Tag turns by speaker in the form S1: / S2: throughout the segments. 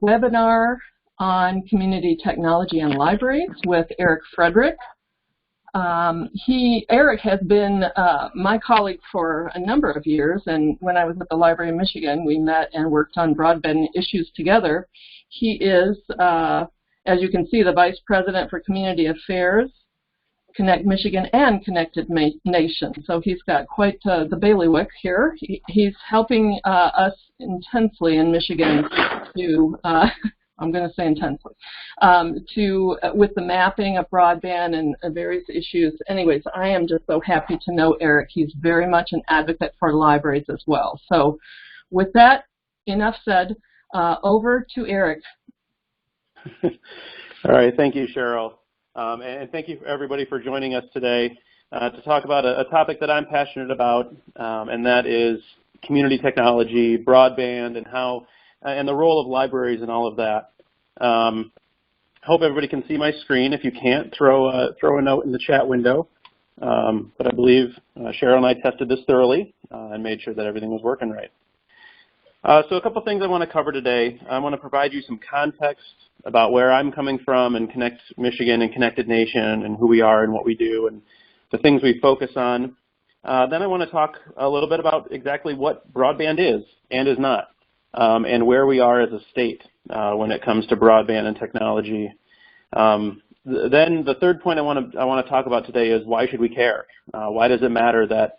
S1: webinar on community technology and libraries with Frederick. Eric has been my colleague for a number of years, and when I was at the Library of Michigan, we met and worked on broadband issues together. He is, as you can see, the Vice President for Community Affairs, Connect Michigan, and Connected Nation. So he's got quite the bailiwick here. He's helping us intensely in Michigan to I'm going to say intensely, with the mapping of broadband and various issues. Anyways, I am just so happy to know Eric. He's very much an advocate for libraries as well. So with that, enough said, over to Eric.
S2: All right, thank you, Cheryl. And thank you everybody for joining us today to talk about a topic that I'm passionate about, and that is community technology, broadband, and how and the role of libraries and all of that. Hope everybody can see my screen. If you can't, throw a note in the chat window. But I believe Cheryl and I tested this thoroughly and made sure that everything was working right. So a couple things I want to cover today. I want to provide you some context about where I'm coming from and Connect Michigan and Connected Nation and who we are and what we do and the things we focus on. Then I want to talk a little bit about exactly what broadband is and is not. And where we are as a state when it comes to broadband and technology. Then the third point I want to talk about today is why should we care? Why does it matter that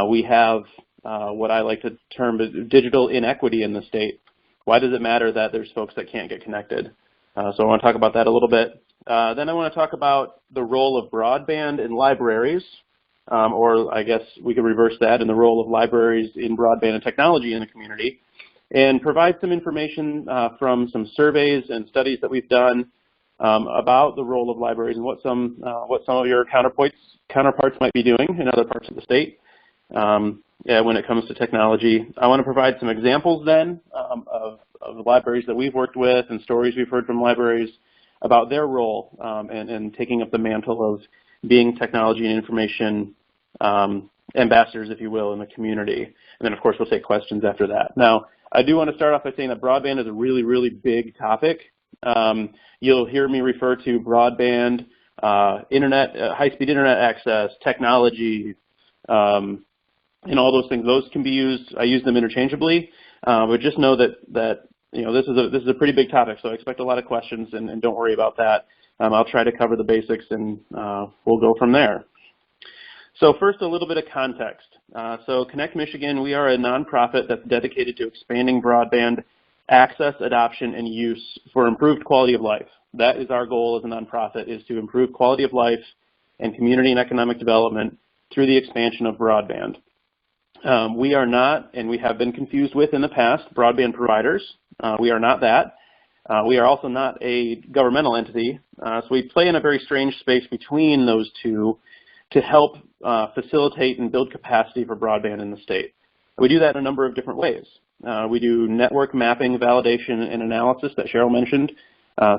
S2: we have what I like to term digital inequity in the state? Why does it matter that there's folks that can't get connected? So I want to talk about that a little bit. Then I want to talk about the role of broadband in libraries, or I guess we could reverse that, in the role of libraries in broadband and technology in the community, and provide some information from some surveys and studies that we've done about the role of libraries and what some of your counterparts might be doing in other parts of the state when it comes to technology. I want to provide some examples then of the libraries that we've worked with and stories we've heard from libraries about their role and taking up the mantle of being technology and information ambassadors, if you will, in the community. And then, of course, we'll take questions after that. Now, I do want to start off by saying that broadband is a really, really big topic. You'll hear me refer to broadband, internet, high-speed internet access, technology, and all those things. Those can be used. I use them interchangeably, but just know that you know this is a pretty big topic. So I expect a lot of questions, and don't worry about that. I'll try to cover the basics, and we'll go from there. So first, a little bit of context. So Connect Michigan, we are a nonprofit that's dedicated to expanding broadband access, adoption, and use for improved quality of life. That is our goal as a nonprofit, is to improve quality of life and community and economic development through the expansion of broadband. We are not, and we have been confused with in the past, broadband providers. We are not that. We are also not a governmental entity. So we play in a very strange space between those two to help facilitate and build capacity for broadband in the state. We do that in a number of different ways. We do network mapping, validation, and analysis that Cheryl mentioned.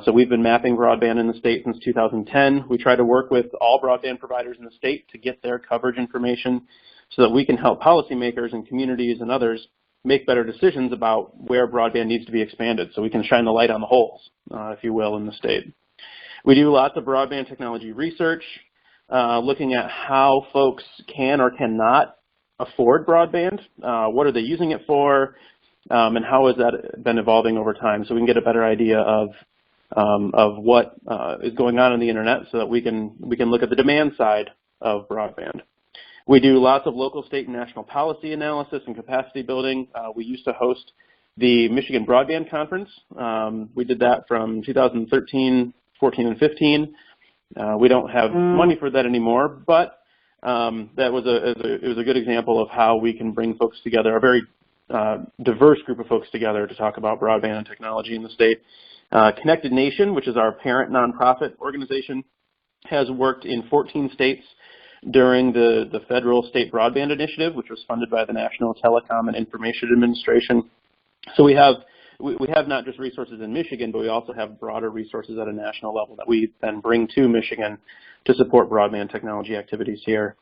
S2: So we've been mapping broadband in the state since 2010. We try to work with all broadband providers in the state to get their coverage information so that we can help policymakers and communities and others make better decisions about where broadband needs to be expanded, so we can shine the light on the holes, if you will, in the state. We do lots of broadband technology research, looking at how folks can or cannot afford broadband, what are they using it for, and how has that been evolving over time, so we can get a better idea of what is going on the internet, so that we can look at the demand side of broadband. We do lots of local, state, and national policy analysis and capacity building. We used to host the Michigan Broadband Conference. We did that from 2013, 14, and 15. We don't have money for that anymore, but it was a good example of how we can bring folks together, a very diverse group of folks together to talk about broadband and technology in the state. Connected Nation, which is our parent nonprofit organization, has worked in 14 states during the federal state broadband initiative, which was funded by the National Telecom and Information Administration. So we have not just resources in Michigan, but we also have broader resources at a national level that we then bring to Michigan to support broadband technology activities here.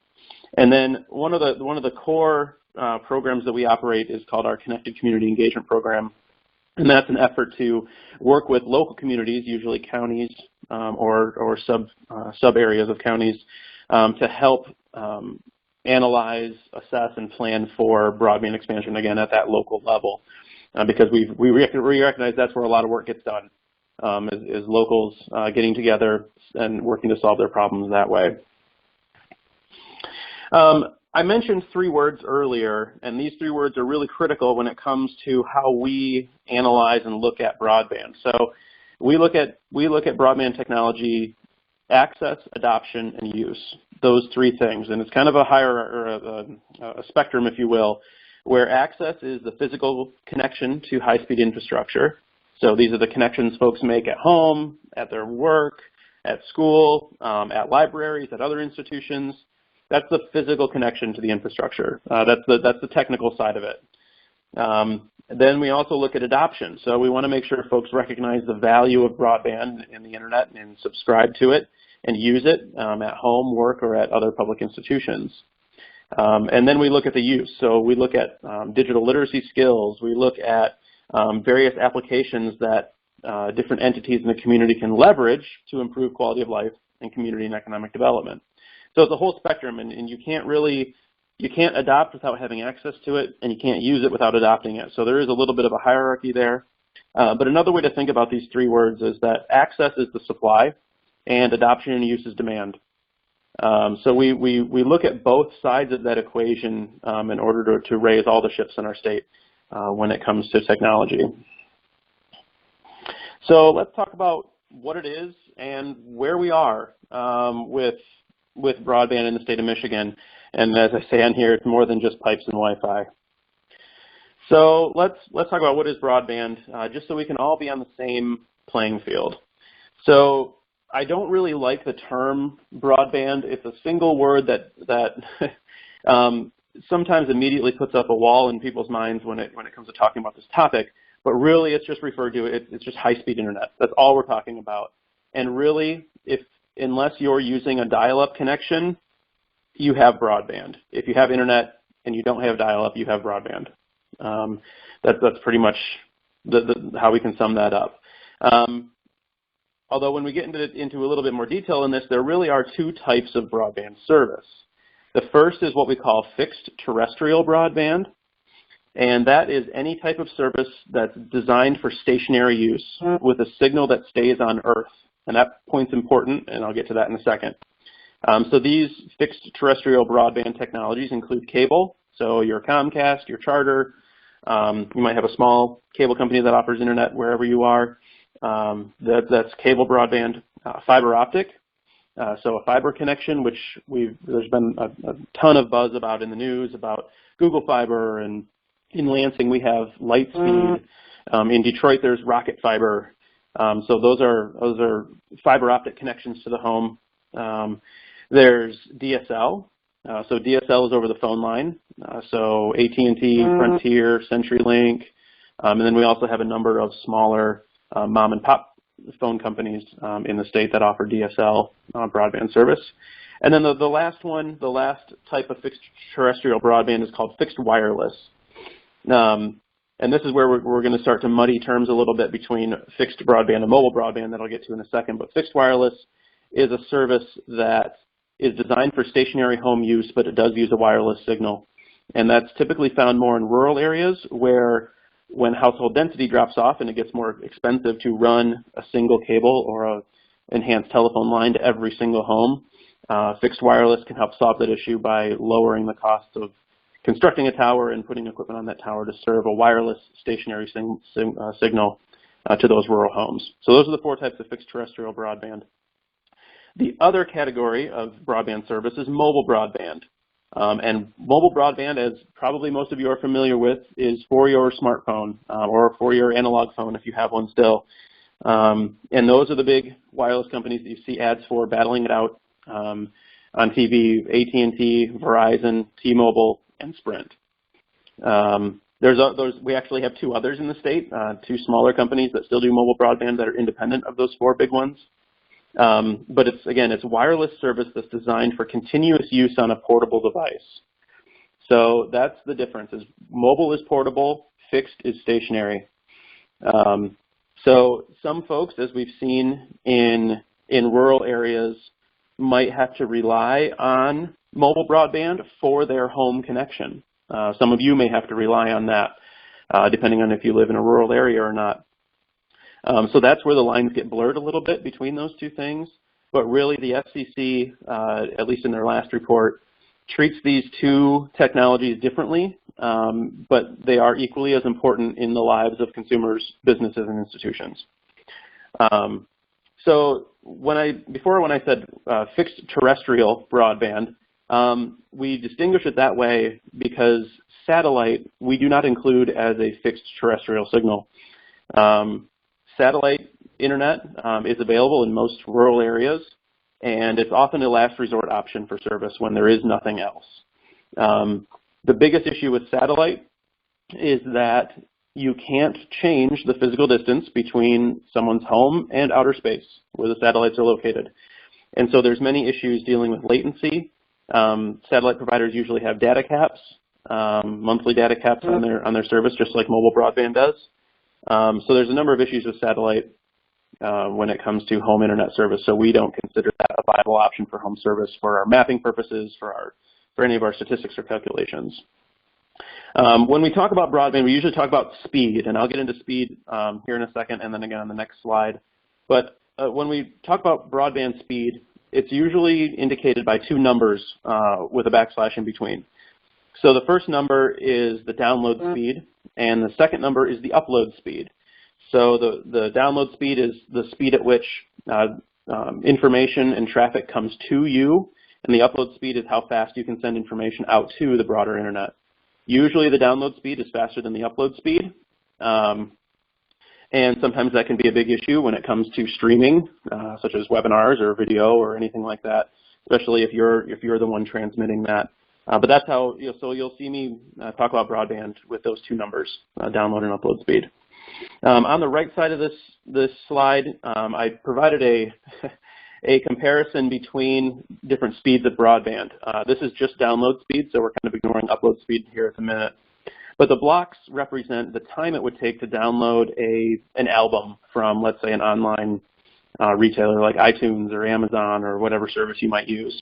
S2: And then one of the core programs that we operate is called our Connected Community Engagement Program. And that's an effort to work with local communities, usually counties or sub areas of counties, to help analyze, assess, and plan for broadband expansion, again, at that local level. Because we recognize that's where a lot of work gets done, is locals getting together and working to solve their problems that way. I mentioned 3 words earlier, and these 3 words are really critical when it comes to how we analyze and look at broadband. So we look at broadband technology: access, adoption, and use. Those 3 things, and it's kind of a a spectrum, if you will, where access is the physical connection to high-speed infrastructure. So these are the connections folks make at home, at their work, at school, at libraries, at other institutions. That's the physical connection to the infrastructure. That's the technical side of it. Then we also look at adoption. So we want to make sure folks recognize the value of broadband and the internet and subscribe to it and use it at home, work, or at other public institutions. And then we look at the use. So we look at digital literacy skills. We look at various applications that different entities in the community can leverage to improve quality of life and community and economic development. So it's a whole spectrum, and you can't adopt without having access to it, and you can't use it without adopting it. So there is a little bit of a hierarchy there. But another way to think about these 3 words is that access is the supply, and adoption and use is demand. So we look at both sides of that equation in order to raise all the ships in our state when it comes to technology. So let's talk about what it is and where we are with broadband in the state of Michigan. And as I say on here, it's more than just pipes and Wi-Fi. So let's talk about what is broadband, just so we can all be on the same playing field. So I don't really like the term broadband. It's a single word that sometimes immediately puts up a wall in people's minds when it comes to talking about this topic. But really, it's just referred to, it's just high-speed internet. That's all we're talking about. And really, unless you're using a dial-up connection, you have broadband. If you have internet and you don't have dial-up, you have broadband. That's pretty much how we can sum that up. Although when we get into a little bit more detail in this, there really are 2 types of broadband service. The first is what we call fixed terrestrial broadband, and that is any type of service that's designed for stationary use with a signal that stays on Earth. And that point's important, and I'll get to that in a second. So these fixed terrestrial broadband technologies include cable, so your Comcast, your Charter. You might have a small cable company that offers internet wherever you are. That's cable broadband. Fiber optic, so a fiber connection, which there's been a ton of buzz about in the news about Google Fiber, and in Lansing we have Lightspeed. In Detroit there's Rocket Fiber. So those are fiber optic connections to the home. There's DSL. So DSL is over the phone line. So AT&T, Frontier, CenturyLink, and then we also have a number of smaller mom and pop phone companies in the state that offer DSL broadband service. And then the last type of fixed terrestrial broadband is called fixed wireless. And this is where we're going to start to muddy terms a little bit between fixed broadband and mobile broadband that I'll get to in a second. But fixed wireless is a service that is designed for stationary home use, but it does use a wireless signal. And that's typically found more in rural areas where when household density drops off and it gets more expensive to run a single cable or a enhanced telephone line to every single home, fixed wireless can help solve that issue by lowering the cost of constructing a tower and putting equipment on that tower to serve a wireless stationary signal to those rural homes. So those are the 4 types of fixed terrestrial broadband. The other category of broadband service is mobile broadband. And mobile broadband, as probably most of you are familiar with, is for your smartphone or for your analog phone if you have one still. And those are the big wireless companies that you see ads for battling it out on TV: AT&T, Verizon, T-Mobile, and Sprint. We actually have 2 others in the state, 2 smaller companies that still do mobile broadband that are independent of those 4 big ones. But it's wireless service that's designed for continuous use on a portable device. So that's the difference. Is mobile is portable, fixed is stationary. So some folks, as we've seen in rural areas, might have to rely on mobile broadband for their home connection. Some of you may have to rely on that, depending on if you live in a rural area or not. So that's where the lines get blurred a little bit between those two things. But really, the FCC, at least in their last report, treats these two technologies differently, but they are equally as important in the lives of consumers, businesses, and institutions. So when I said fixed terrestrial broadband, we distinguish it that way because satellite we do not include as a fixed terrestrial signal. Satellite internet is available in most rural areas, and it's often a last resort option for service when there is nothing else. The biggest issue with satellite is that you can't change the physical distance between someone's home and outer space where the satellites are located. And so there's many issues dealing with latency. Satellite providers usually have data caps, monthly data caps on their service, just like mobile broadband does. So there's a number of issues with satellite when it comes to home internet service. So we don't consider that a viable option for home service for our mapping purposes, for any of our statistics or calculations. When we talk about broadband, we usually talk about speed, and I'll get into speed here in a second and then again on the next slide. But when we talk about broadband speed, it's usually indicated by two numbers with a backslash in between. So the first number is the download speed, and the second number is the upload speed. So the download speed is the speed at which information and traffic comes to you, and the upload speed is how fast you can send information out to the broader internet. Usually the download speed is faster than the upload speed, and sometimes that can be a big issue when it comes to streaming, such as webinars or video or anything like that, especially if you're the one transmitting that. But that's how, so you'll see me talk about broadband with those two numbers, download and upload speed. On the right side of this slide, I provided a comparison between different speeds of broadband. This is just download speed, so we're kind of ignoring upload speed here at the minute. But the blocks represent the time it would take to download an album from, let's say, an online retailer like iTunes or Amazon or whatever service you might use.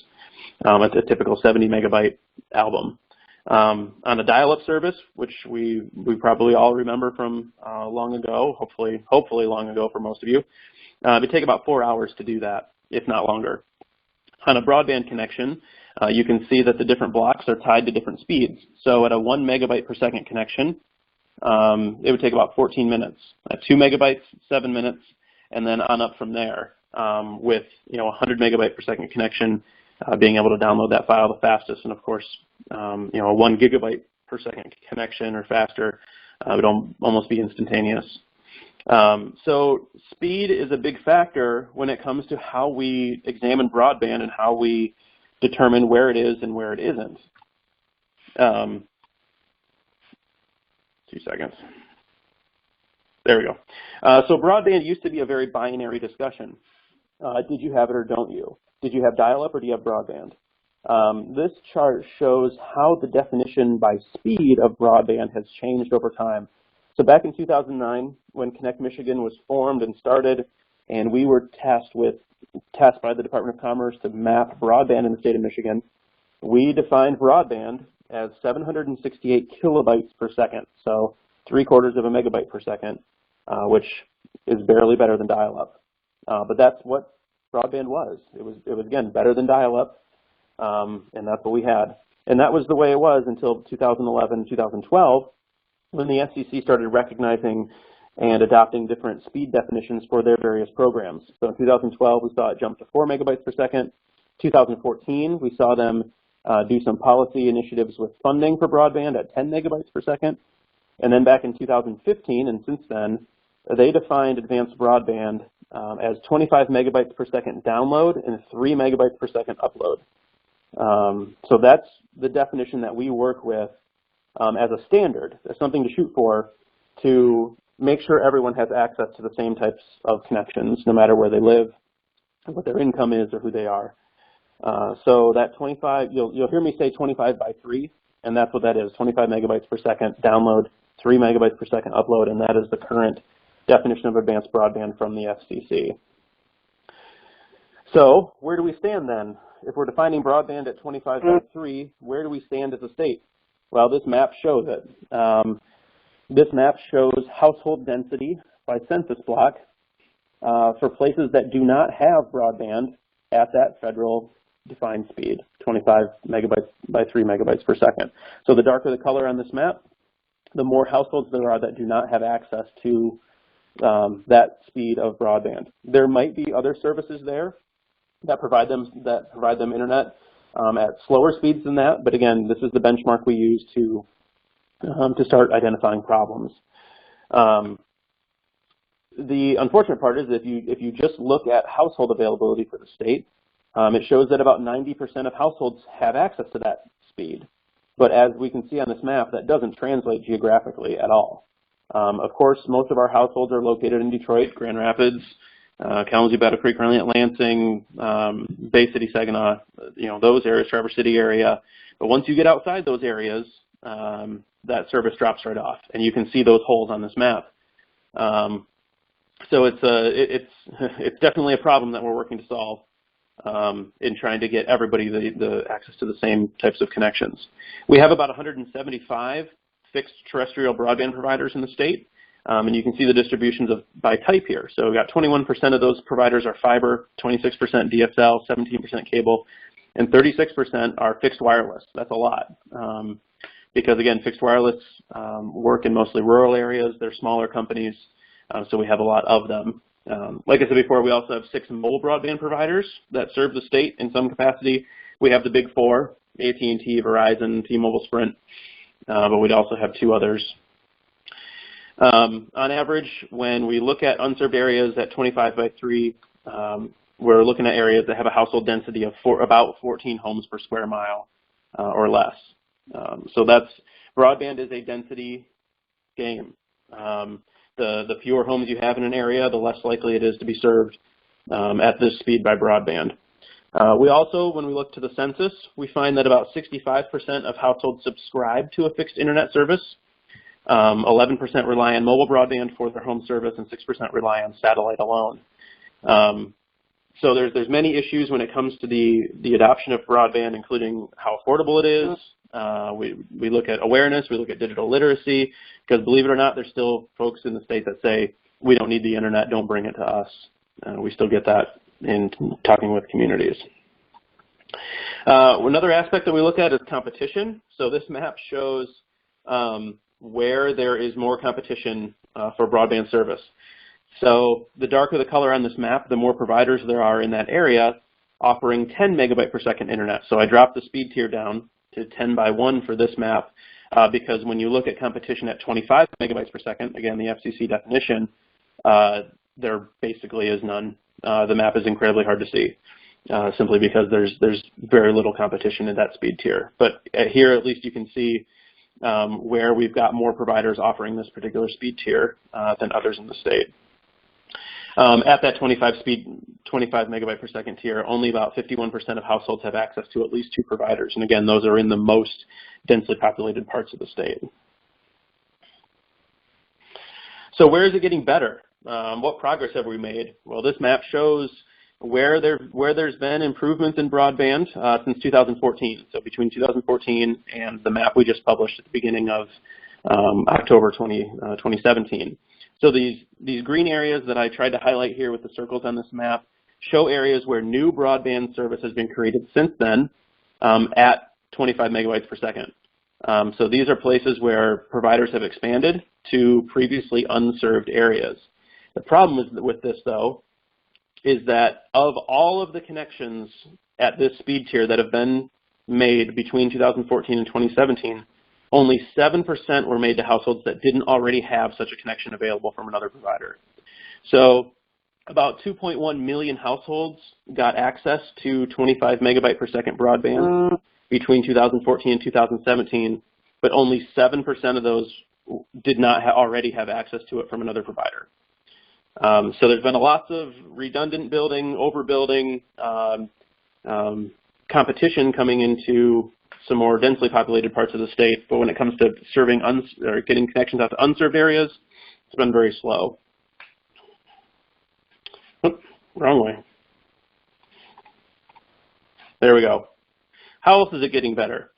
S2: It's a typical 70 megabyte album. On a dial-up service, which we probably all remember from long ago, hopefully long ago for most of you, it would take about 4 hours to do that, if not longer. On a broadband connection, you can see that the different blocks are tied to different speeds. So at a 1 megabyte per second connection, it would take about 14 minutes. At 2 megabytes, 7 minutes, and then on up from there with 100 megabyte per second connection, being able to download that file the fastest, and of course, a 1 gigabyte per second connection or faster would almost be instantaneous. So speed is a big factor when it comes to how we examine broadband and how we determine where it is and where it isn't. 2 seconds. There we go. So broadband used to be a very binary discussion. Did you have it or don't you? Did you have dial-up or do you have broadband? This chart shows how the definition by speed of broadband has changed over time. So back in 2009, when Connect Michigan was formed and started, and we were tasked by the Department of Commerce to map broadband in the state of Michigan, we defined broadband as 768 kilobytes per second, so 3/4 of a megabyte per second, which is barely better than dial-up. But that's what broadband was. It was again better than dial-up, and that's what we had. And that was the way it was until 2011, 2012, when the FCC started recognizing and adopting different speed definitions for their various programs. So in 2012, we saw it jump to 4 megabytes per second. 2014, we saw them do some policy initiatives with funding for broadband at 10 megabytes per second. And then back in 2015, and since then, they defined advanced broadband as 25 megabytes per second download and 3 megabytes per second upload. So that's the definition that we work with as a standard, as something to shoot for, to make sure everyone has access to the same types of connections, no matter where they live, what their income is, or who they are. So that 25, you'll hear me say 25 by 3, and that's what that is, 25 megabytes per second download, 3 megabytes per second upload, and that is the current definition of advanced broadband from the FCC. So where do we stand then? If we're defining broadband at 25 by 3, where do we stand as a state? Well, this map shows it. This map shows household density by census block for places that do not have broadband at that federal defined speed, 25 megabytes by 3 megabytes per second. So the darker the color on this map, the more households there are that do not have access to that speed of broadband. There might be other services there that provide them internet at slower speeds than that, but again, this is the benchmark we use to start identifying problems. The unfortunate part is if you just look at household availability for the state, it shows that about 90% of households have access to that speed. But as we can see on this map, that doesn't translate geographically at all. Of course, most of our households are located in Detroit, Grand Rapids, Kalamazoo, Battle Creek, Runyon, Lansing, Bay City, Saginaw, those areas, Traverse City area. But once you get outside those areas, that service drops right off, and you can see those holes on this map. So it's definitely a problem that we're working to solve in trying to get everybody the access to the same types of connections. We have about 175 fixed terrestrial broadband providers in the state, and you can see the distributions by type here. So we've got 21% of those providers are fiber, 26% DSL, 17% cable, and 36% are fixed wireless. That's a lot. Because again, fixed wireless work in mostly rural areas. They're smaller companies, so we have a lot of them. Like I said before, we also have 6 mobile broadband providers that serve the state in some capacity. We have the big 4, AT&T, Verizon, T-Mobile, Sprint, but we'd also have 2 others. On average, when we look at unserved areas at 25 by 3, we're looking at areas that have a household density of about 14 homes per square mile or less. So broadband is a density game. The fewer homes you have in an area, the less likely it is to be served at this speed by broadband. We also, when we look to the census, we find that about 65% of households subscribe to a fixed internet service. 11% rely on mobile broadband for their home service, and 6% rely on satellite alone. So there's many issues when it comes to the adoption of broadband, including how affordable it is. We look at awareness, we look at digital literacy, because believe it or not, there's still folks in the state that say, we don't need the internet, don't bring it to us. We still get that in talking with communities. Another aspect that we look at is competition. So this map shows where there is more competition for broadband service. So the darker the color on this map, the more providers there are in that area offering 10 megabyte per second internet. So I dropped the speed tier down to 10 by 1 for this map because when you look at competition at 25 megabytes per second, again, the FCC definition, there basically is none. The map is incredibly hard to see simply because there's very little competition in that speed tier. But here at least you can see where we've got more providers offering this particular speed tier than others in the state. At that 25 megabyte per second tier, only about 51% of households have access to at least 2 providers. And again, those are in the most densely populated parts of the state. So where is it getting better? What progress have we made? Well, this map shows where there's been improvements in broadband since 2014. So between 2014 and the map we just published at the beginning of October 2017. So these green areas that I tried to highlight here with the circles on this map show areas where new broadband service has been created since then at 25 megabytes per second. So these are places where providers have expanded to previously unserved areas. The problem with this, though, is that of all of the connections at this speed tier that have been made between 2014 and 2017, only 7% were made to households that didn't already have such a connection available from another provider. So about 2.1 million households got access to 25 megabyte per second broadband between 2014 and 2017, but only 7% of those did not already have access to it from another provider. So there's been lots of redundant building, overbuilding, competition coming into some more densely populated parts of the state, but when it comes to serving or getting connections out to unserved areas, it's been very slow. Wrong way. There we go. How else is it getting better?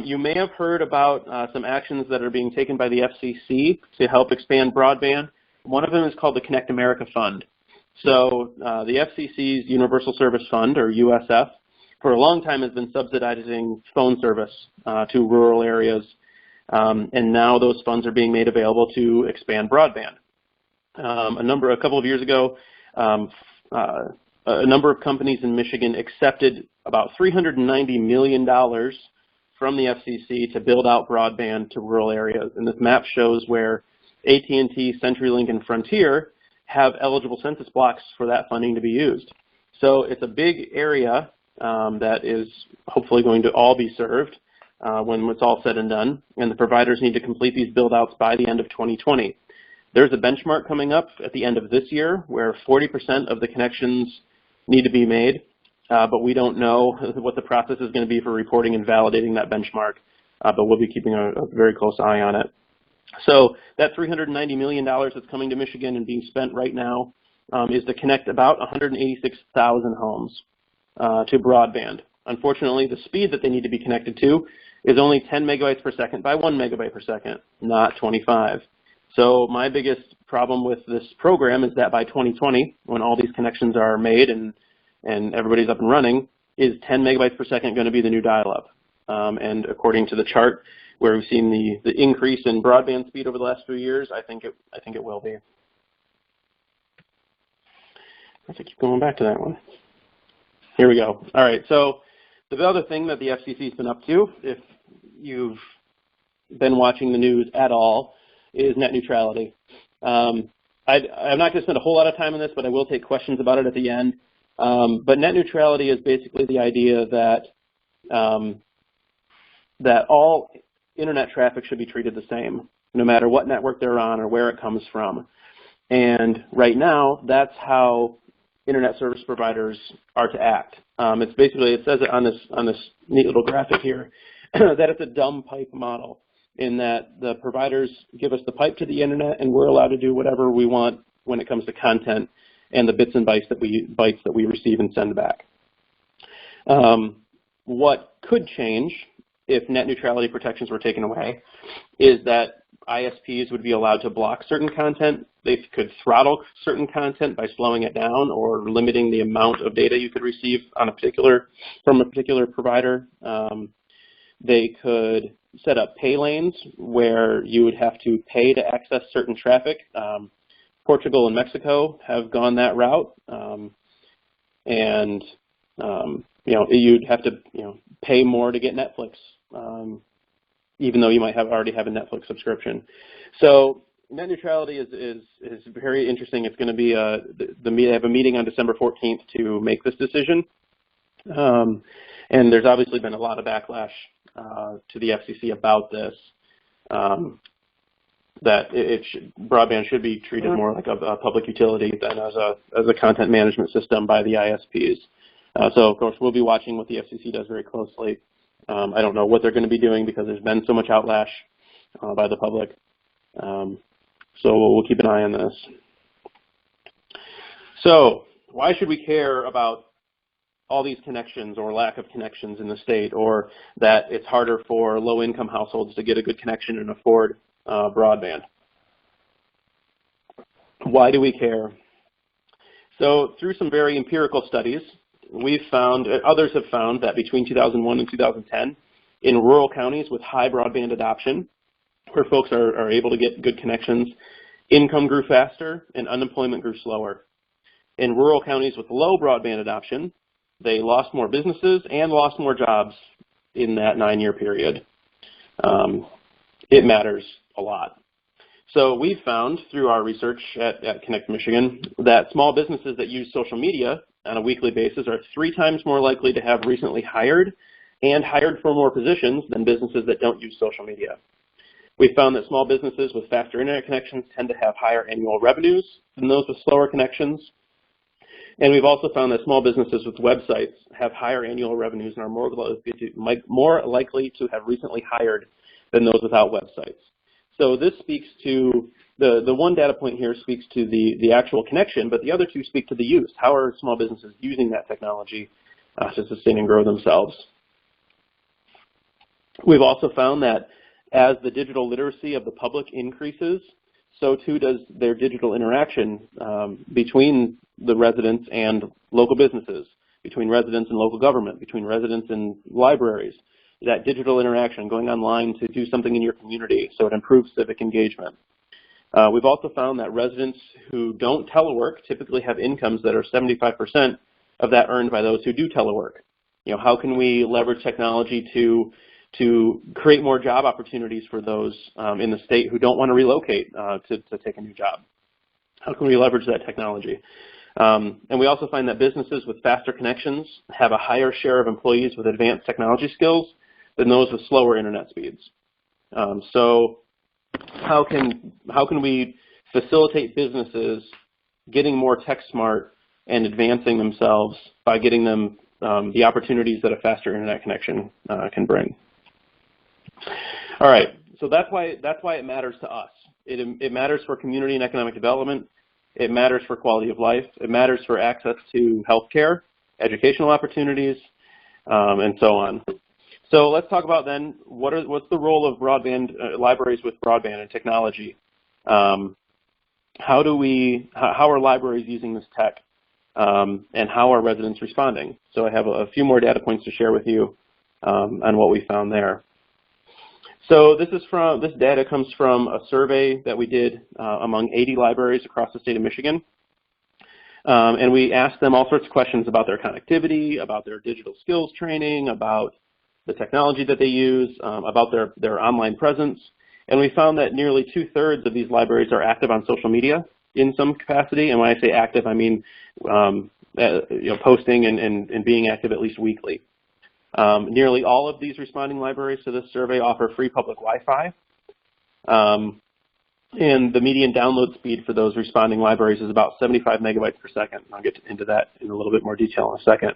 S2: You may have heard about some actions that are being taken by the FCC to help expand broadband. One of them is called the Connect America Fund. So the FCC's Universal Service Fund, or USF, for a long time has been subsidizing phone service to rural areas, and now those funds are being made available to expand broadband. A couple of years ago, a number of companies in Michigan accepted about $390 million from the FCC to build out broadband to rural areas. And this map shows where AT&T, CenturyLink, and Frontier have eligible census blocks for that funding to be used. So it's a big area that is hopefully going to all be served when it's all said and done, and the providers need to complete these build-outs by the end of 2020. There's a benchmark coming up at the end of this year where 40% of the connections need to be made, but we don't know what the process is going to be for reporting and validating that benchmark, but we'll be keeping a very close eye on it. So that $390 million that's coming to Michigan and being spent right now is to connect about 186,000 homes to broadband. Unfortunately, the speed that they need to be connected to is only 10 megabytes per second by 1 megabyte per second, not 25. So my biggest problem with this program is that by 2020, when all these connections are made and everybody's up and running, is 10 megabytes per second going to be the new dial-up? And according to the chart, where we've seen the increase in broadband speed over the last few years, I think it will be. I have to keep going back to that one. Here we go. All right. So the other thing that the FCC has been up to, if you've been watching the news at all, is net neutrality. I'm not going to spend a whole lot of time on this, but I will take questions about it at the end. But net neutrality is basically the idea that that all internet traffic should be treated the same, no matter what network they're on or where it comes from. And right now, that's how internet service providers are to act. It's basically, it says it on this neat little graphic here, that it's a dumb pipe model, in that the providers give us the pipe to the internet and we're allowed to do whatever we want when it comes to content and the bits and bytes that we receive and send back. What could change if net neutrality protections were taken away is that ISPs would be allowed to block certain content. They could throttle certain content by slowing it down or limiting the amount of data you could receive on from a particular provider. They could set up pay lanes where you would have to pay to access certain traffic. Portugal and Mexico have gone that route, and you'd have to pay more to get Netflix, even though you might already have a Netflix subscription. So net neutrality is very interesting. It's going to be they have a meeting on December 14th to make this decision, and there's obviously been a lot of backlash to the FCC about this. That broadband should be treated more like a public utility than as a content management system by the ISPs. So of course we'll be watching what the FCC does very closely. I don't know what they're going to be doing because there's been so much outlash by the public. So we'll keep an eye on this. So why should we care about all these connections or lack of connections in the state, or that it's harder for low-income households to get a good connection and afford broadband? Why do we care? So through some very empirical studies, we've found, others have found, that between 2001 and 2010, in rural counties with high broadband adoption, where folks are able to get good connections, income grew faster and unemployment grew slower. In rural counties with low broadband adoption, they lost more businesses and lost more jobs in that 9-year period. It matters a lot. So we've found through our research at Connect Michigan that small businesses that use social media on a weekly basis are 3 times more likely to have recently hired and hired for more positions than businesses that don't use social media. We found that small businesses with faster internet connections tend to have higher annual revenues than those with slower connections. And we've also found that small businesses with websites have higher annual revenues and are more likely to have recently hired than those without websites. So this speaks to the one data point here speaks to the actual connection, but the other two speak to the use. How are small businesses using that technology to sustain and grow themselves? We've also found that as the digital literacy of the public increases, so too does their digital interaction between the residents and local businesses, between residents and local government, between residents and libraries. That digital interaction, going online to do something in your community, so it improves civic engagement. We've also found that residents who don't telework typically have incomes that are 75% of that earned by those who do telework. You know, how can we leverage technology to create more job opportunities for those in the state who don't want to relocate to take a new job? How can we leverage that technology? And we also find that businesses with faster connections have a higher share of employees with advanced technology skills than those with slower internet speeds. So how can we facilitate businesses getting more tech smart and advancing themselves by getting them the opportunities that a faster internet connection can bring? All right, so that's why it matters to us. It matters for community and economic development. It matters for quality of life. It matters for access to healthcare, educational opportunities, and so on. So let's talk about then what's the role of broadband libraries with broadband and technology. How are libraries using this tech, and how are residents responding? So I have a few more data points to share with you on what we found there. So this data comes from a survey that we did among 80 libraries across the state of Michigan. And we asked them all sorts of questions about their connectivity, about their digital skills training, about the technology that they use, about their online presence. And we found that nearly 2/3 of these libraries are active on social media in some capacity. And when I say active, I mean posting and being active at least weekly. Nearly all of these responding libraries to this survey offer free public Wi-Fi. And the median download speed for those responding libraries is about 75 megabytes per second. I'll get into that in a little bit more detail in a second.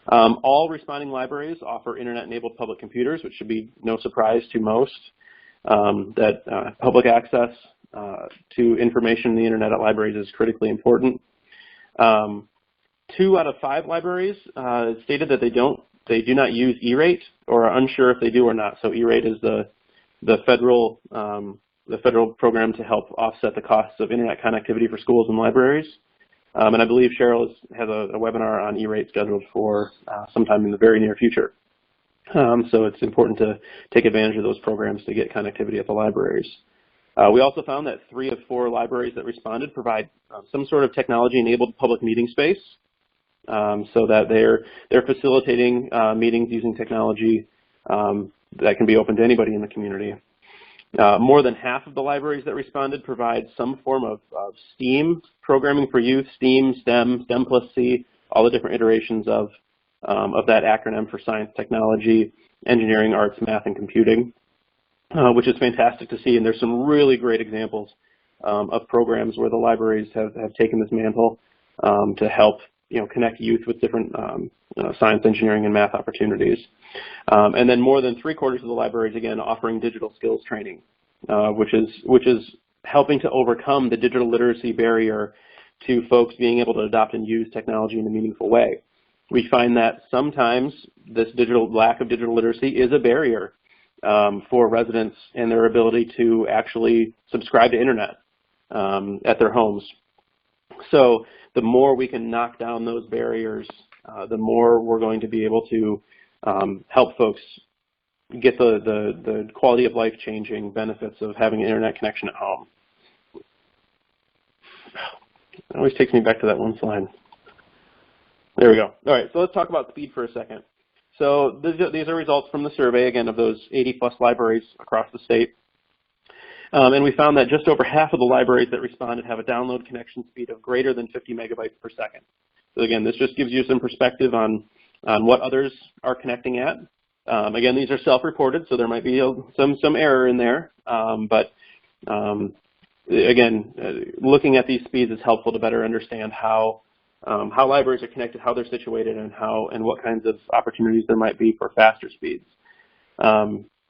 S2: All responding libraries offer internet-enabled public computers, which should be no surprise to most, that public access to information in the internet at libraries is critically important. 2 out of 5 libraries stated that they do not use E-rate or are unsure if they do or not. So E-rate is the federal program to help offset the costs of internet connectivity for schools and libraries. And I believe Cheryl has a webinar on E-rate scheduled for sometime in the very near future. So it's important to take advantage of those programs to get connectivity at the libraries. We also found that 3 of 4 libraries that responded provide some sort of technology-enabled public meeting space, so that they're facilitating meetings using technology that can be open to anybody in the community. More than half of the libraries that responded provide some form of STEAM programming for youth, STEAM, STEM, STEM plus C, all the different iterations of that acronym for science, technology, engineering, arts, math, and computing, which is fantastic to see. And there's some really great examples of programs where the libraries have taken this mantle to help connect youth with different science, engineering, and math opportunities. And then more than 3/4 of the libraries, again, offering digital skills training, which is helping to overcome the digital literacy barrier to folks being able to adopt and use technology in a meaningful way. We find that sometimes this lack of digital literacy is a barrier for residents and their ability to actually subscribe to internet at their homes. So the more we can knock down those barriers, the more we're going to be able to help folks get the quality of life changing benefits of having an internet connection at home. It always takes me back to that one slide. There we go. All right, so let's talk about speed for a second. So these are results from the survey, again, of those 80+ libraries across the state. And we found that just over half of the libraries that responded have a download connection speed of greater than 50 megabytes per second. So again, this just gives you some perspective on what others are connecting at. Again, these are self-reported, so there might be some error in there. But again, looking at these speeds is helpful to better understand how libraries are connected, how they're situated, and what kinds of opportunities there might be for faster speeds.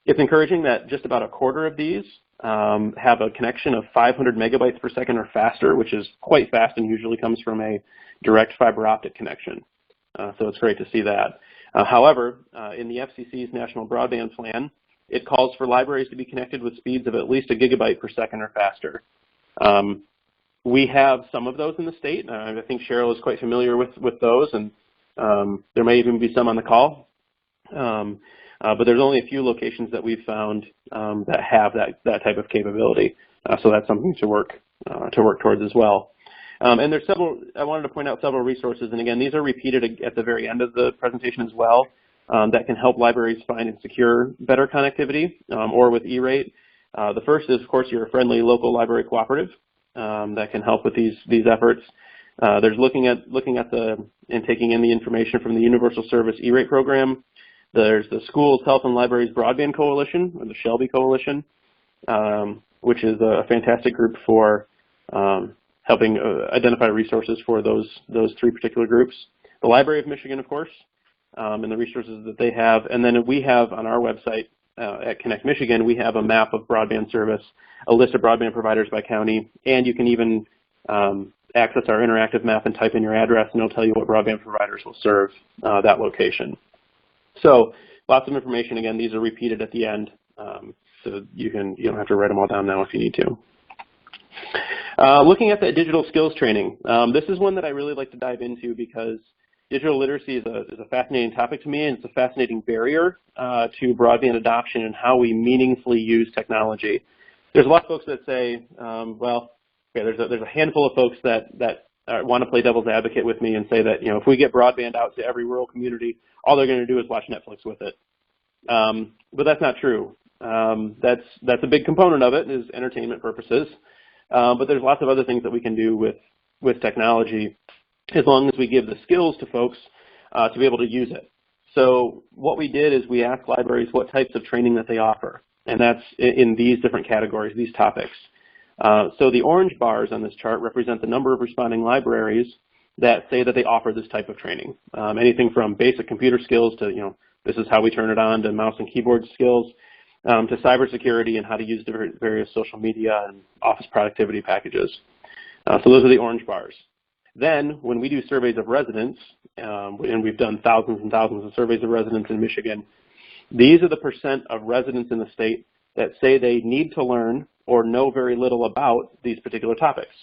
S2: It's encouraging that just about 1/4 of these have a connection of 500 megabytes per second or faster, which is quite fast and usually comes from a direct fiber optic connection. So it's great to see that. However, in the FCC's National Broadband Plan, it calls for libraries to be connected with speeds of at least a gigabyte per second or faster. We have some of those in the state. I think Cheryl is quite familiar with those, and there may even be some on the call. But there's only a few locations that we've found that have that type of capability. So that's something to work towards as well. And there's several. I wanted to point out several resources, and again, these are repeated at the very end of the presentation as well. That can help libraries find and secure better connectivity, or with E-rate. The first is, of course, your friendly local library cooperative that can help with these efforts. There's looking at and taking in the information from the Universal Service E-rate program. There's the Schools, Health, and Libraries Broadband Coalition, or the Shelby Coalition, which is a fantastic group for helping identify resources for those three particular groups. The Library of Michigan, of course, and the resources that they have. And then we have on our website at Connect Michigan, we have a map of broadband service, a list of broadband providers by county, and you can even access our interactive map and type in your address, and it'll tell you what broadband providers will serve that location. So lots of information. Again, these are repeated at the end, so you don't have to write them all down now if you need to. Looking at the digital skills training, this is one that I really like to dive into because digital literacy is a fascinating topic to me, and it's a fascinating barrier to broadband adoption and how we meaningfully use technology. There's a lot of folks that say, well, okay, there's a handful of folks that want to play devil's advocate with me and say that, if we get broadband out to every rural community, all they're going to do is watch Netflix with it. But that's not true. That's a big component of it, is entertainment purposes. But there's lots of other things that we can do with technology as long as we give the skills to folks to be able to use it. So what we did is we asked libraries what types of training that they offer, and that's in these different categories, these topics. So the orange bars on this chart represent the number of responding libraries that say that they offer this type of training. Anything from basic computer skills to, this is how we turn it on, to mouse and keyboard skills, to cybersecurity and how to use different various social media and office productivity packages. So those are the orange bars. Then when we do surveys of residents, and we've done thousands and thousands of surveys of residents in Michigan, these are the percent of residents in the state that say they need to learn or know very little about these particular topics.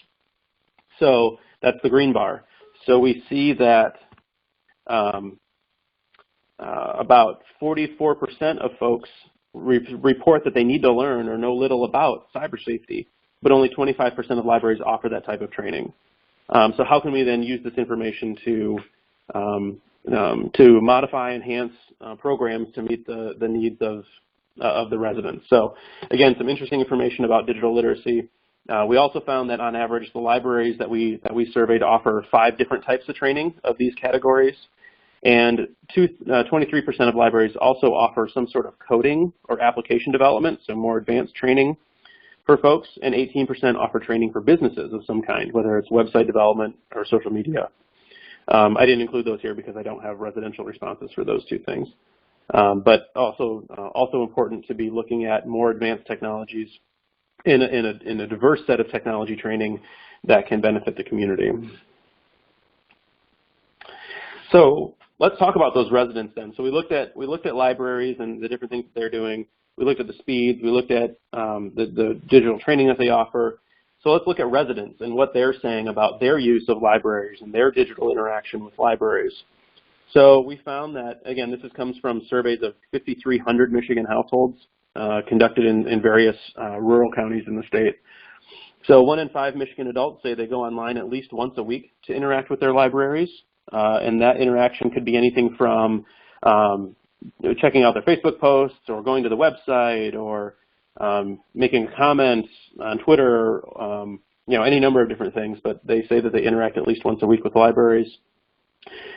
S2: So that's the green bar. So we see that about 44% of folks report that they need to learn or know little about cyber safety, but only 25% of libraries offer that type of training. So how can we then use this information to modify, enhance programs to meet the needs of the residents? So again, some interesting information about digital literacy. We also found that on average, the libraries that we surveyed offer 5 different types of training of these categories. And 23% of libraries also offer some sort of coding or application development, so more advanced training for folks, and 18% offer training for businesses of some kind, whether it's website development or social media. I didn't include those here because I don't have residential responses for those 2 things. But also important to be looking at more advanced technologies in a diverse set of technology training that can benefit the community. So let's talk about those residents then. So we looked at libraries and the different things that they're doing. We looked at the speeds. We looked at the digital training that they offer. So let's look at residents and what they're saying about their use of libraries and their digital interaction with libraries. So we found that, again, this comes from surveys of 5,300 Michigan households conducted in various rural counties in the state. So 1 in 5 Michigan adults say they go online at least once a week to interact with their libraries. And that interaction could be anything from checking out their Facebook posts or going to the website or making comments on Twitter, any number of different things, but they say that they interact at least once a week with libraries.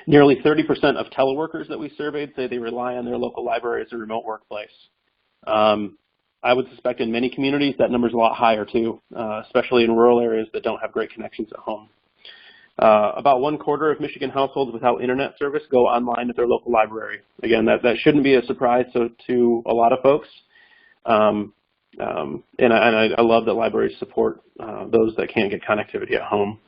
S2: Nearly 30% of teleworkers that we surveyed say they rely on their local library as a remote workplace. I would suspect in many communities that number's a lot higher too, especially in rural areas that don't have great connections at home. About 1/4 of Michigan households without internet service go online at their local library. Again, that shouldn't be a surprise to a lot of folks. And I love that libraries support those that can't get connectivity at home.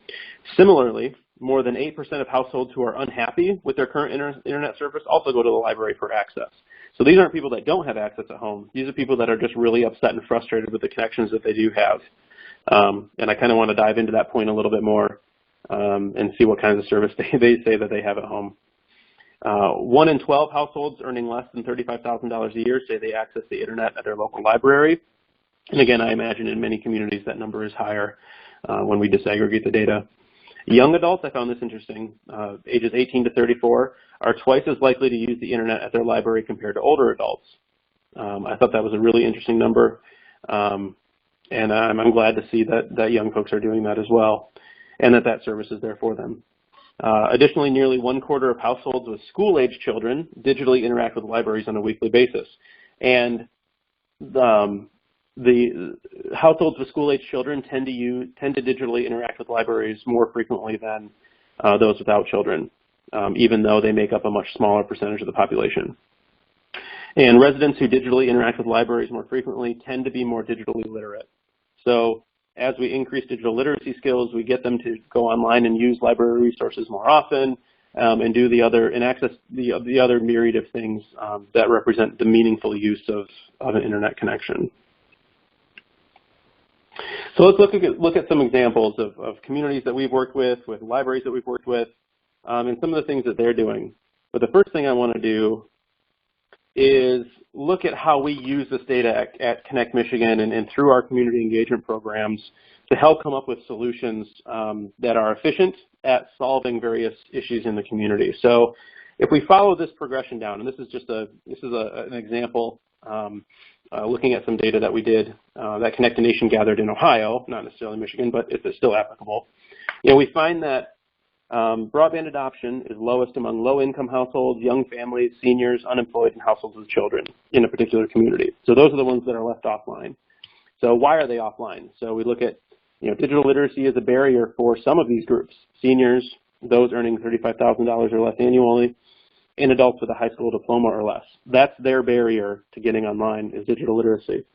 S2: Similarly, more than 8% of households who are unhappy with their current internet service also go to the library for access. So these aren't people that don't have access at home. These are people that are just really upset and frustrated with the connections that they do have. And I kind of want to dive into that point a little bit more and see what kinds of service they say that they have at home. 1 in 12 households earning less than $35,000 a year say they access the internet at their local library. And again, I imagine in many communities that number is higher when we disaggregate the data. Young adults, I found this interesting, ages 18 to 34, are twice as likely to use the internet at their library compared to older adults. I thought that was a really interesting number, and I'm glad to see that young folks are doing that as well, and that service is there for them. Additionally, nearly 1/4 of households with school-age children digitally interact with libraries on a weekly basis. And the households with school-age children tend to digitally interact with libraries more frequently than those without children, even though they make up a much smaller percentage of the population. And residents who digitally interact with libraries more frequently tend to be more digitally literate. So as we increase digital literacy skills, we get them to go online and use library resources more often, and do access the other myriad of things that represent the meaningful use of an internet connection. So let's look at some examples of communities that we've worked with libraries that we've worked with, and some of the things that they're doing. But the first thing I want to do is look at how we use this data at Connect Michigan and through our community engagement programs to help come up with solutions that are efficient at solving various issues in the community. So if we follow this progression down, and this is an example looking at some data that we did that Connect a Nation gathered in Ohio, not necessarily Michigan, but it's still applicable. We find that broadband adoption is lowest among low-income households, young families, seniors, unemployed, and households with children in a particular community. So those are the ones that are left offline. So why are they offline? So we look at, digital literacy is a barrier for some of these groups: seniors, those earning $35,000 or less annually, and adults with a high school diploma or less. That's their barrier to getting online, is digital literacy.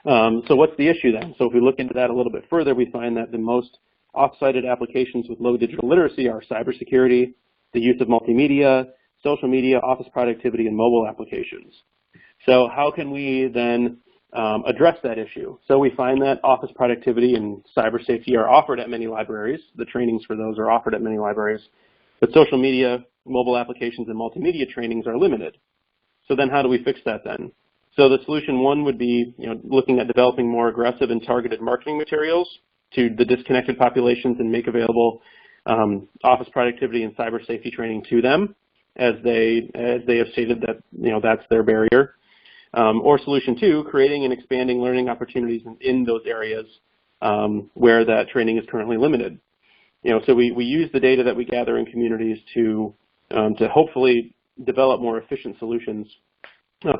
S2: So what's the issue then? So if we look into that a little bit further, we find that the most off-cited applications with low digital literacy are cybersecurity, the use of multimedia, social media, office productivity, and mobile applications. So how can we then address that issue? So we find that office productivity and cyber safety are offered at many libraries. The trainings for those are offered at many libraries. But social media, mobile applications, and multimedia trainings are limited. So then how do we fix that then? So the solution one would be looking at developing more aggressive and targeted marketing materials to the disconnected populations and make available office productivity and cyber safety training to them, as they have stated that that's their barrier. Or solution two, creating and expanding learning opportunities in those areas where that training is currently limited. So we use the data that we gather in communities to hopefully develop more efficient solutions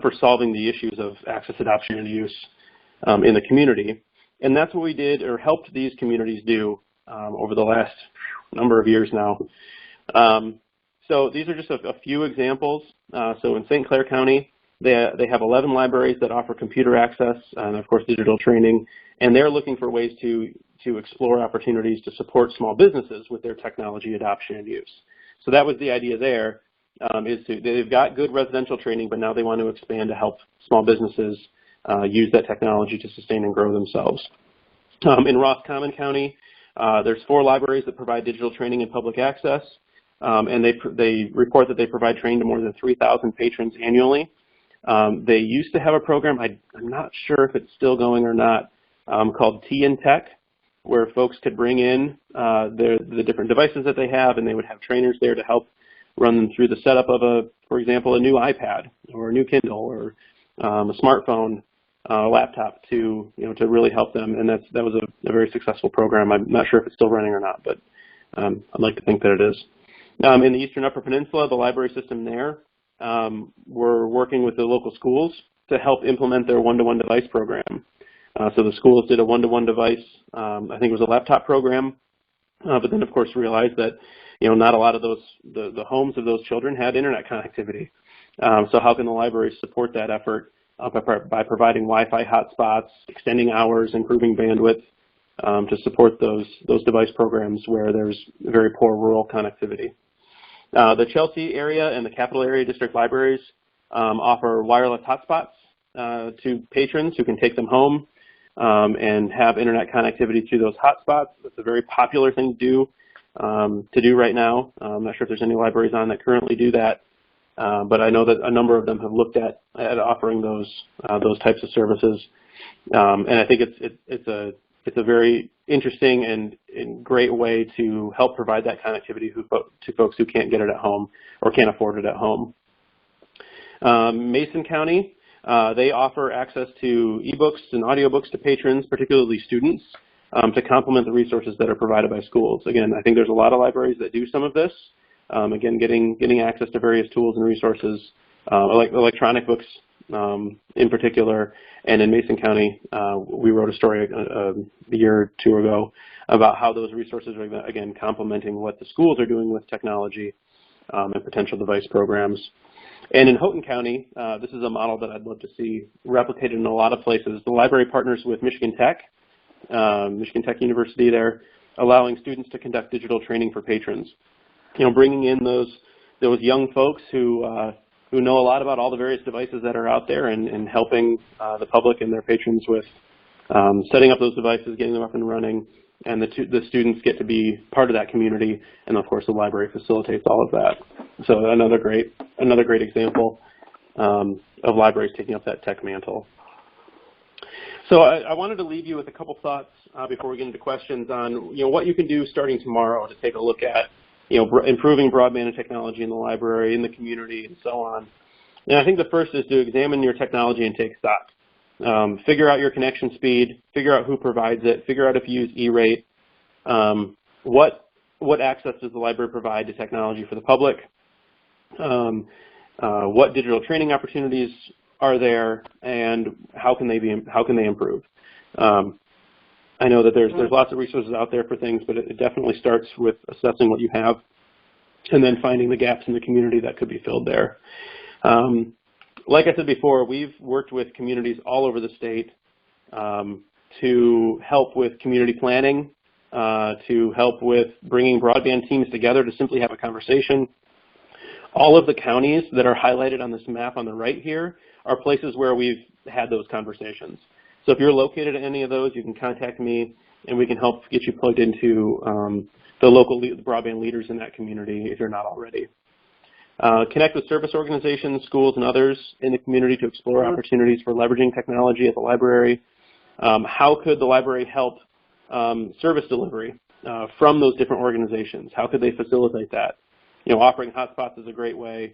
S2: for solving the issues of access, adoption, and use in the community. And that's what we did, or helped these communities do over the last number of years now. So these are just a few examples. So in St. Clair County, they have 11 libraries that offer computer access and, of course, digital training. And they're looking for ways to explore opportunities to support small businesses with their technology adoption and use. So that was the idea there, they've got good residential training, but now they want to expand to help small businesses use that technology to sustain and grow themselves. In Roscommon County, there's 4 libraries that provide digital training and public access, and they report that they provide training to more than 3,000 patrons annually. They used to have a program, I'm not sure if it's still going or not, called Tea and Tech, where folks could bring in the different devices that they have, and they would have trainers there to help run them through the setup of, for example, a new iPad or a new Kindle or a smartphone, laptop to really help them. And that was a very successful program. I'm not sure if it's still running or not, but I'd like to think that it is. In the Eastern Upper Peninsula, the library system there, we're working with the local schools to help implement their one-to-one device program. So the schools did a one-to-one device, I think it was a laptop program, but then of course realized that not a lot of the homes of those children had internet connectivity. So how can the libraries support that effort by providing Wi-Fi hotspots, extending hours, improving bandwidth to support those device programs where there's very poor rural connectivity. The Chelsea area and the Capital Area District libraries offer wireless hotspots to patrons who can take them home and have internet connectivity through those hotspots. That's a very popular thing to do right now. I'm not sure if there's any libraries on that currently do that, but I know that a number of them have looked at offering those types of services, and I think it's a very interesting and great way to help provide that connectivity to folks who can't get it at home or can't afford it at home. Mason County, they offer access to ebooks and audiobooks to patrons, particularly students, to complement the resources that are provided by schools. Again, I think there's a lot of libraries that do some of this. Again, getting access to various tools and resources, like electronic books in particular. And in Mason County, we wrote a story a year or two ago about how those resources are, again, complementing what the schools are doing with technology and potential device programs. And in Houghton County, this is a model that I'd love to see replicated in a lot of places. The library partners with Michigan Tech University there, allowing students to conduct digital training for patrons. You know, bringing in those young folks who know a lot about all the various devices that are out there and helping the public and their patrons with setting up those devices, getting them up and running, and the students get to be part of that community, and of course the library facilitates all of that. So another great example of libraries taking up that tech mantle. So I wanted to leave you with a couple thoughts before we get into questions on what you can do starting tomorrow to take a look at improving broadband and technology in the library, in the community, and so on. And I think the first is to examine your technology and take stock. Figure out your connection speed, figure out who provides it, figure out if you use E-rate, what access does the library provide to technology for the public, what digital training opportunities are there, and how can they improve. I know that there's lots of resources out there for things, but it definitely starts with assessing what you have and then finding the gaps in the community that could be filled there. Like I said before, we've worked with communities all over the state to help with community planning, to help with bringing broadband teams together to simply have a conversation. All of the counties that are highlighted on this map on the right here are places where we've had those conversations. So if you're located at any of those, you can contact me, and we can help get you plugged into the local broadband leaders in that community if you're not already. Connect with service organizations, schools, and others in the community to explore opportunities for leveraging technology at the library. How could the library help service delivery from those different organizations? How could they facilitate that? Offering hotspots is a great way.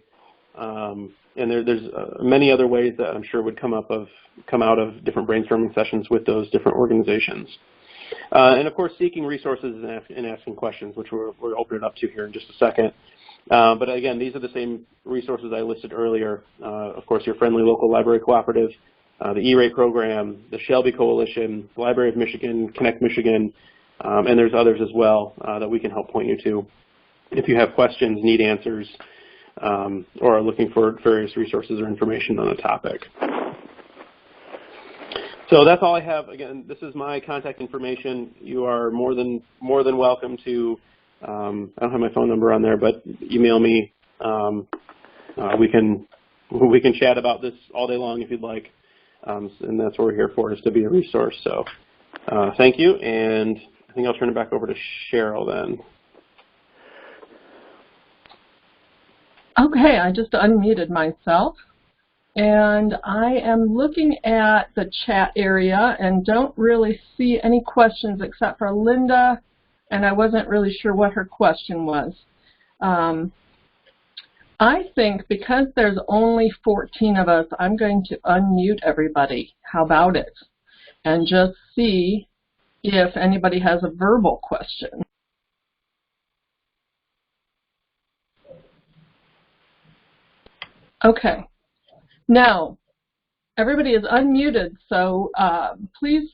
S2: And there's many other ways that I'm sure would come out of different brainstorming sessions with those different organizations. And of course, seeking resources and asking questions, which we'll open it up to here in just a second. But again, these are the same resources I listed earlier. Of course, your friendly local library cooperative, the E-rate program, the Shelby Coalition, the Library of Michigan, Connect Michigan, and there's others as well that we can help point you to if you have questions, need answers, or are looking for various resources or information on a topic. So that's all I have. Again, this is my contact information. You are more than welcome to. I don't have my phone number on there, but email me. We can chat about this all day long if you'd like, and that's what we're here for, is to be a resource. So thank you, and I think I'll turn it back over to Cheryl then.
S1: Okay, I just unmuted myself, and I am looking at the chat area and don't really see any questions except for Linda, and I wasn't really sure what her question was. I think because there's only 14 of us, I'm going to unmute everybody. How about it? And just see if anybody has a verbal question. Okay. Now, everybody is unmuted, so please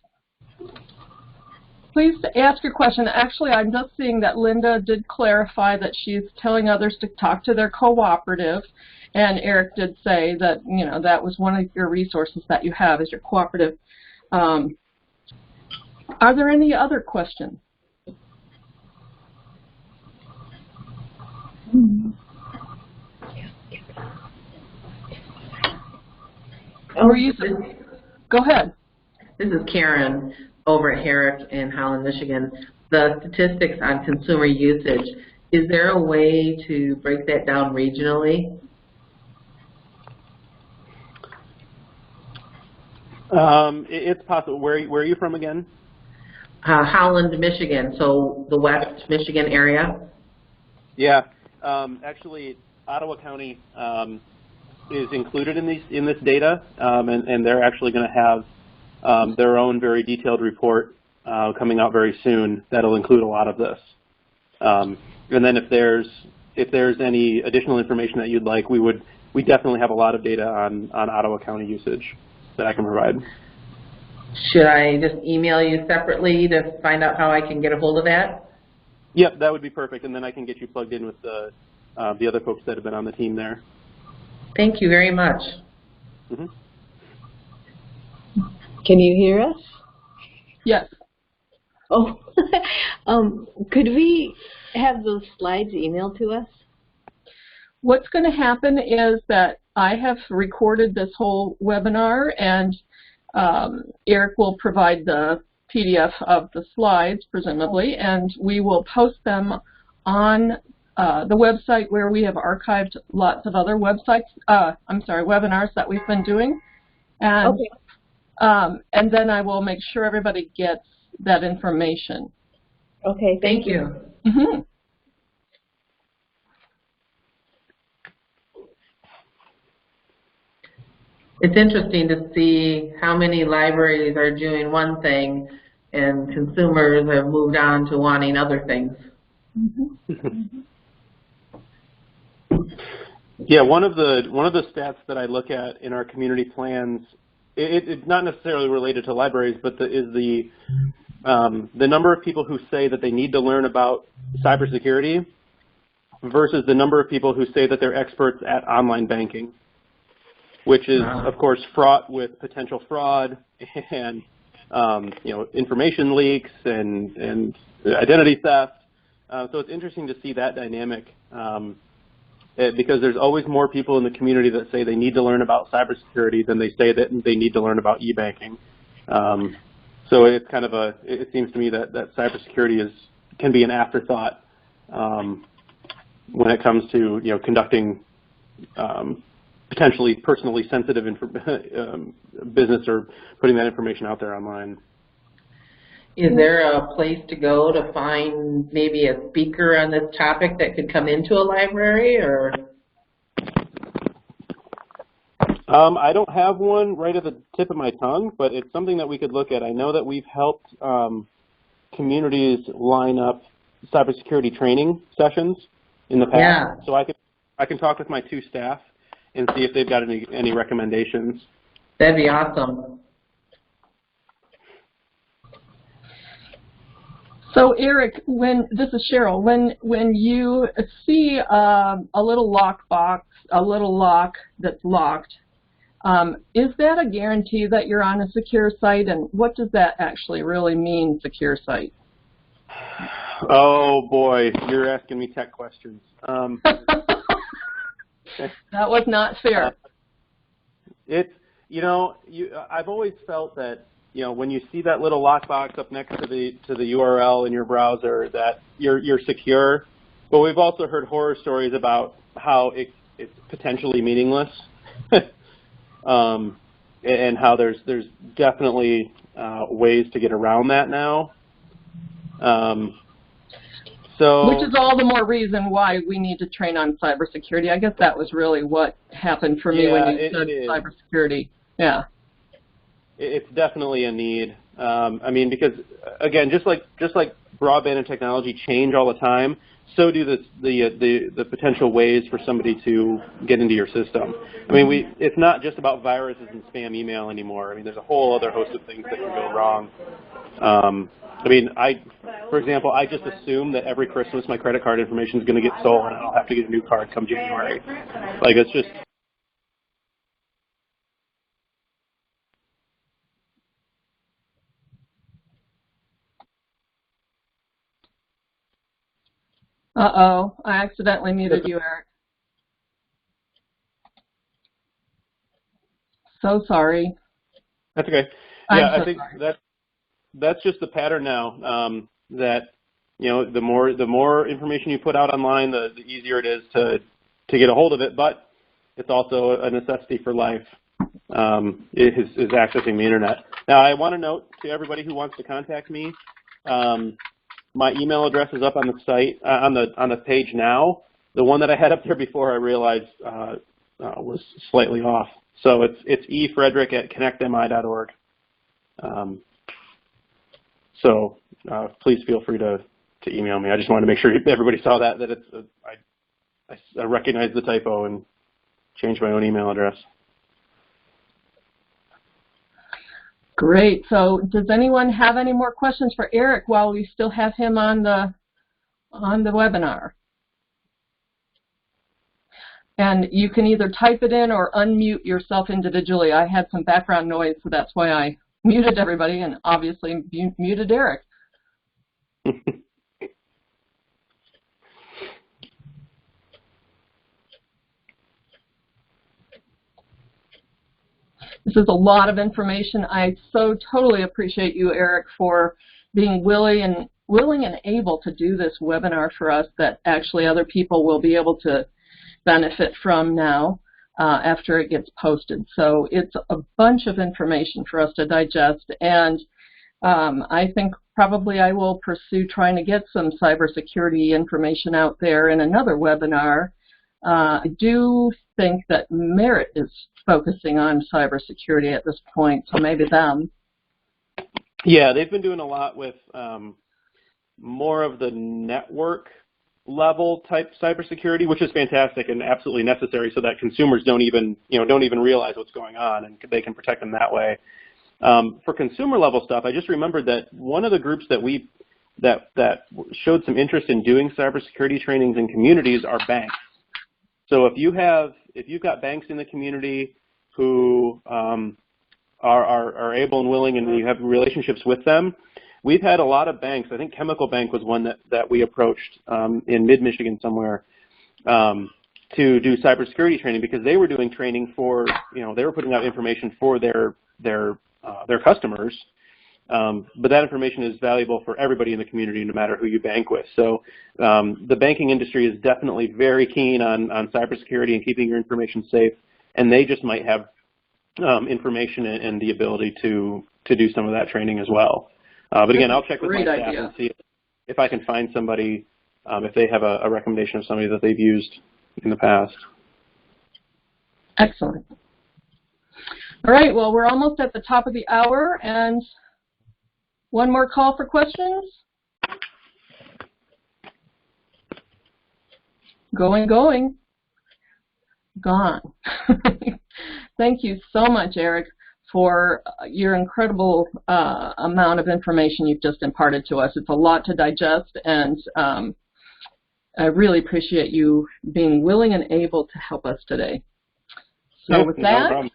S1: Please ask your question. Actually, I'm just seeing that Linda did clarify that she's telling others to talk to their cooperative, and Eric did say that, you know, that was one of your resources that you have is your cooperative. Are there any other questions? Go ahead.
S3: This is Karen over at Herrick in Holland, Michigan. The statistics on consumer usage, is there a way to break that down regionally?
S2: It's possible. Where are you from again?
S3: Holland, Michigan, so the West Michigan area.
S2: Yeah, actually, Ottawa County is included in this data, and they're actually going to have their own very detailed report coming out very soon. That'll include a lot of this. And then if there's any additional information that you'd like, we definitely have a lot of data on Ottawa County usage that I can provide.
S3: Should I just email you separately to find out how I can get a hold of that?
S2: Yep, that would be perfect, and then I can get you plugged in with the other folks that have been on the team there.
S3: Thank you very much.
S2: Mm-hmm.
S4: Can you hear us?
S1: Yes.
S4: Oh, could we have those slides emailed to us?
S1: What's going to happen is that I have recorded this whole webinar, and Eric will provide the PDF of the slides, presumably, and we will post them on the website where we have archived lots of other webinars that we've been doing. And,
S4: okay.
S1: And then I will make sure everybody gets that information.
S4: Okay,
S3: thank you.
S1: Mm-hmm.
S3: It's interesting to see how many libraries are doing one thing and consumers have moved on to wanting other things.
S1: Mm-hmm.
S2: Yeah, one of the stats that I look at in our community plans, it's not necessarily related to libraries, but is the number of people who say that they need to learn about cybersecurity versus the number of people who say that they're experts at online banking, which is, of course, fraught with potential fraud and information leaks and identity theft. So it's interesting to see that dynamic because there's always more people in the community that say they need to learn about cybersecurity than they say that they need to learn about e-banking. So it's kind of it seems to me that cybersecurity can be an afterthought when it comes to conducting potentially personally sensitive business or putting that information out there online.
S3: Is there a place to go to find maybe a speaker on this topic that could come into a library, or?
S2: I don't have one right at the tip of my tongue, but it's something that we could look at. I know that we've helped communities line up cybersecurity training sessions in the past.
S3: Yeah.
S2: So I can talk with my two staff and see if they've got any recommendations.
S3: That'd be awesome.
S1: So Eric, this is Cheryl, when you see a little lock box, a little lock that's locked, is that a guarantee that you're on a secure site, and what does that actually really mean, secure site?
S2: Oh boy, you're asking me tech questions.
S1: That was not fair.
S2: It's I've always felt that when you see that little lockbox up next to the URL in your browser, that you're secure. But we've also heard horror stories about how it's potentially meaningless, and how there's definitely ways to get around that now.
S1: Which is all the more reason why we need to train on cybersecurity. I guess that was really what happened for me when you said cybersecurity. Yeah.
S2: It's definitely a need. I mean, because again, just like broadband and technology change all the time, so do the potential ways for somebody to get into your system. I mean, it's not just about viruses and spam email anymore. I mean, there's a whole other host of things that can go wrong. I mean, for example, I just assume that every Christmas my credit card information is going to get stolen and I'll have to get a new card come January. Like, it's just...
S1: Uh-oh, I accidentally muted you, Eric. So sorry.
S2: That's okay. Yeah, I think that's just the pattern now, that, you know, the more information you put out online, the easier it is to get a hold of it, but it's also a necessity for life, is accessing the internet. Now, I want to note to everybody who wants to contact me, my email address is up on the site, on the page now. The one that I had up there before I realized was slightly off. So it's efrederick@connectmi.org. So please feel free to email me. I just wanted to make sure everybody saw that it's I recognize the typo and changed my own email address.
S1: Great. So does anyone have any more questions for Eric while we still have him on the webinar? And you can either type it in or unmute yourself individually. I had some background noise, so that's why I muted everybody and obviously muted Eric. This is a lot of information. I so totally appreciate you, Eric, for being willing and able to do this webinar for us that actually other people will be able to benefit from now after it gets posted. So it's a bunch of information for us to digest, and I think probably I will pursue trying to get some cybersecurity information out there in another webinar. I do think that Merit is focusing on cybersecurity at this point, so maybe them.
S2: Yeah, they've been doing a lot with more of the network level type cybersecurity, which is fantastic and absolutely necessary, so that consumers don't even realize what's going on, and they can protect them that way. For consumer level stuff, I just remembered that one of the groups that showed some interest in doing cybersecurity trainings in communities are banks. So if you've got banks in the community who are able and willing, and you have relationships with them, we've had a lot of banks. I think Chemical Bank was one that we approached in mid-Michigan somewhere to do cybersecurity training, because they were doing training for, they were putting out information for their customers. But that information is valuable for everybody in the community, no matter who you bank with. So the banking industry is definitely very keen on cybersecurity and keeping your information safe, and they just might have information and the ability to do some of that training as well. But again, I'll check with my staff and see if I can find somebody, if they have a recommendation of somebody that they've used in the past.
S1: Excellent. All right, well, we're almost at the top of the hour, and one more call for questions. Going. Gone. Thank you so much, Eric, for your incredible amount of information you've just imparted to us. It's a lot to digest, and I really appreciate you being willing and able to help us today. So with that,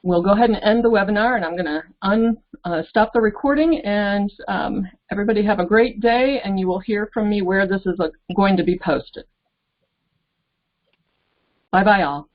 S1: we'll go ahead and end the webinar, and I'm going to stop the recording, and everybody have a great day, and you will hear from me where this is going to be posted. Bye-bye all.